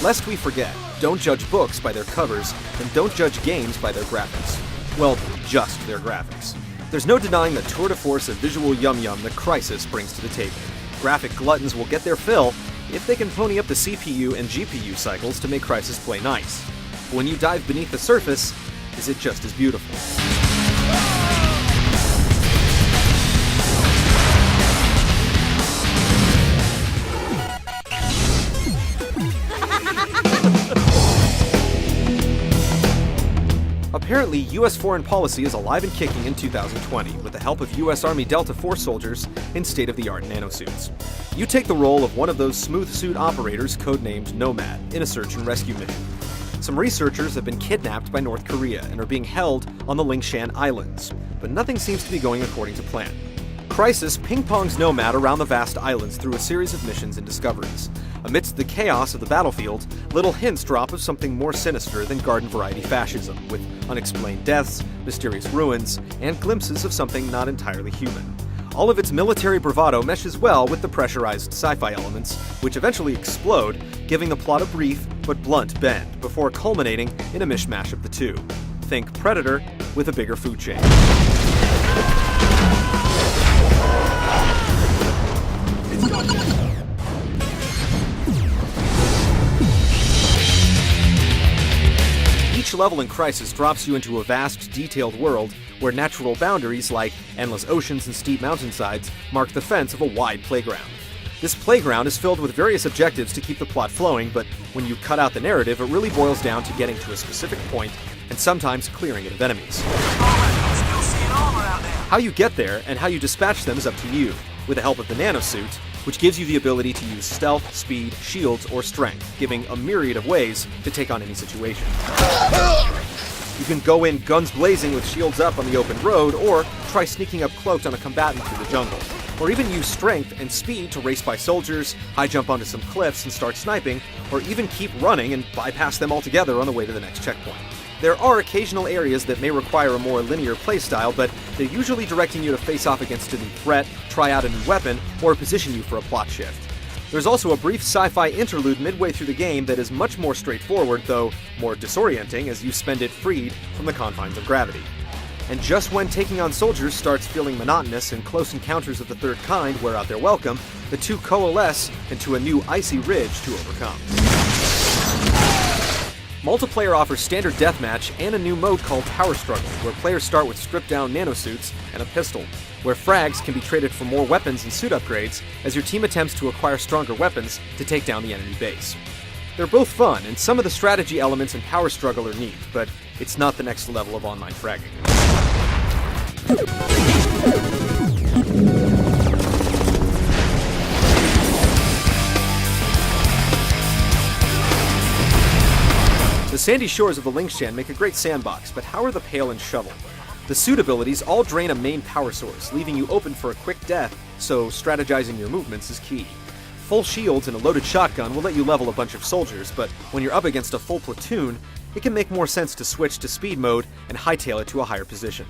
lest we forget, don't judge books by their covers, and don't judge games by their graphics. Well, just their graphics. There's no denying the tour de force of visual yum-yum that Crysis brings to the table. Graphic gluttons will get their fill if they can pony up the CPU and GPU cycles to make Crysis play nice. But when you dive beneath the surface, is it just as beautiful? Apparently, U.S. foreign policy is alive and kicking in 2020 with the help of U.S. Army Delta Force soldiers in state-of-the-art nanosuits. You take the role of one of those smooth suit operators codenamed Nomad in a search and rescue mission. Some researchers have been kidnapped by North Korea and are being held on the Lingshan Islands, but nothing seems to be going according to plan. Crysis ping-pongs Nomad around the vast islands through a series of missions and discoveries. Amidst the chaos of the battlefield, little hints drop of something more sinister than garden-variety fascism, with unexplained deaths, mysterious ruins, and glimpses of something not entirely human. All of its military bravado meshes well with the pressurized sci-fi elements, which eventually explode, giving the plot a brief but blunt bend, before culminating in a mishmash of the two. Think Predator with a bigger food chain. Each level in Crysis drops you into a vast, detailed world where natural boundaries like endless oceans and steep mountainsides mark the fence of a wide playground. This playground is filled with various objectives to keep the plot flowing, but when you cut out the narrative, it really boils down to getting to a specific point and sometimes clearing it of enemies. How you get there and how you dispatch them is up to you, with the help of the nanosuit, which gives you the ability to use stealth, speed, shields, or strength, giving a myriad of ways to take on any situation. You can go in guns blazing with shields up on the open road, or try sneaking up cloaked on a combatant through the jungle. Or even use strength and speed to race by soldiers, high jump onto some cliffs and start sniping, or even keep running and bypass them altogether on the way to the next checkpoint. There are occasional areas that may require a more linear playstyle, but they're usually directing you to face off against a new threat, try out a new weapon, or position you for a plot shift. There's also a brief sci-fi interlude midway through the game that is much more straightforward, though more disorienting as you spend it freed from the confines of gravity. And just when taking on soldiers starts feeling monotonous and close encounters of the third kind wear out their welcome, the two coalesce into a new icy ridge to overcome. Multiplayer offers standard deathmatch and a new mode called Power Struggle, where players start with stripped-down nanosuits and a pistol, where frags can be traded for more weapons and suit upgrades as your team attempts to acquire stronger weapons to take down the enemy base. They're both fun, and some of the strategy elements in Power Struggle are neat, but it's not the next level of online fragging. The sandy shores of the Lingshan make a great sandbox, but how are the pail and shovel? The suit abilities all drain a main power source, leaving you open for a quick death, so strategizing your movements is key. Full shields and a loaded shotgun will let you level a bunch of soldiers, but when you're up against a full platoon, it can make more sense to switch to speed mode and hightail it to a higher position.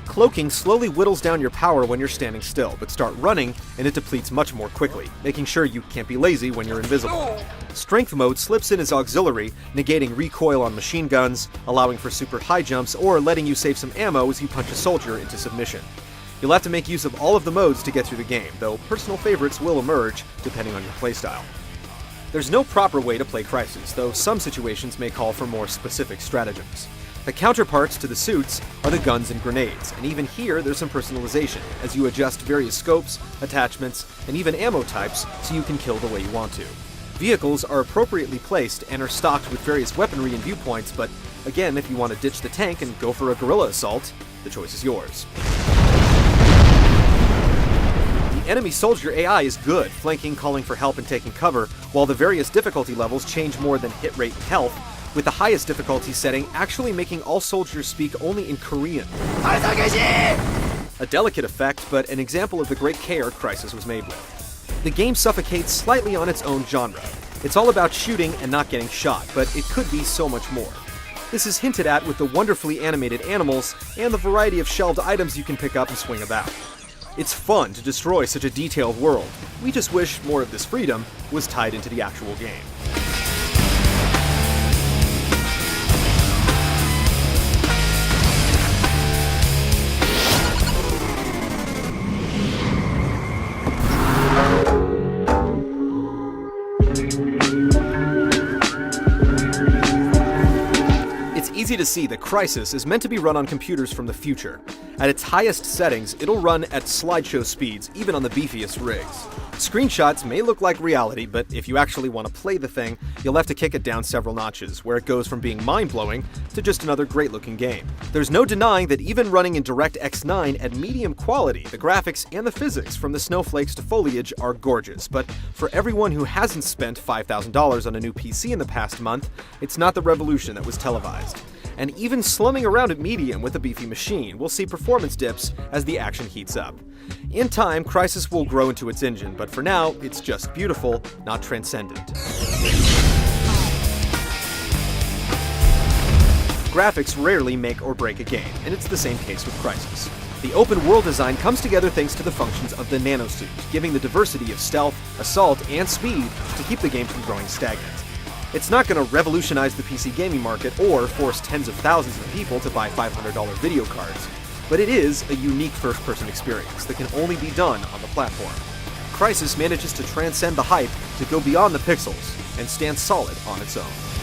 Cloaking slowly whittles down your power when you're standing still, but start running and it depletes much more quickly, making sure you can't be lazy when you're invisible. Strength mode slips in as auxiliary, negating recoil on machine guns, allowing for super high jumps, or letting you save some ammo as you punch a soldier into submission. You'll have to make use of all of the modes to get through the game, though personal favorites will emerge depending on your playstyle. There's no proper way to play Crysis, though some situations may call for more specific stratagems. The counterparts to the suits are the guns and grenades, and even here there's some personalization, as you adjust various scopes, attachments, and even ammo types so you can kill the way you want to. Vehicles are appropriately placed and are stocked with various weaponry and viewpoints, but again, if you want to ditch the tank and go for a guerrilla assault, the choice is yours. The enemy soldier AI is good, flanking, calling for help, and taking cover, while the various difficulty levels change more than hit rate and health, with the highest difficulty setting actually making all soldiers speak only in Korean. A delicate effect, but an example of the great care Crysis was made with. The game suffocates slightly on its own genre. It's all about shooting and not getting shot, but it could be so much more. This is hinted at with the wonderfully animated animals and the variety of shelved items you can pick up and swing about. It's fun to destroy such a detailed world. We just wish more of this freedom was tied into the actual game. easy to see that Crysis is meant to be run on computers from the future. At its highest settings, it'll run at slideshow speeds, even on the beefiest rigs. Screenshots may look like reality, but if you actually want to play the thing, you'll have to kick it down several notches, where it goes from being mind-blowing to just another great-looking game. There's no denying that even running in DirectX 9 at medium quality, the graphics and the physics from the snowflakes to foliage are gorgeous, but for everyone who hasn't spent $5,000 on a new PC in the past month, it's not the revolution that was televised. And even slumming around at medium with a beefy machine will see performance dips as the action heats up. In time, Crysis will grow into its engine, but for now, it's just beautiful, not transcendent. Graphics rarely make or break a game, and it's the same case with Crysis. The open world design comes together thanks to the functions of the nanosuit, giving the diversity of stealth, assault, and speed to keep the game from growing stagnant. It's not going to revolutionize the PC gaming market or force tens of thousands of people to buy $500 video cards, but it is a unique first-person experience that can only be done on the platform. Crysis manages to transcend the hype to go beyond the pixels and stand solid on its own.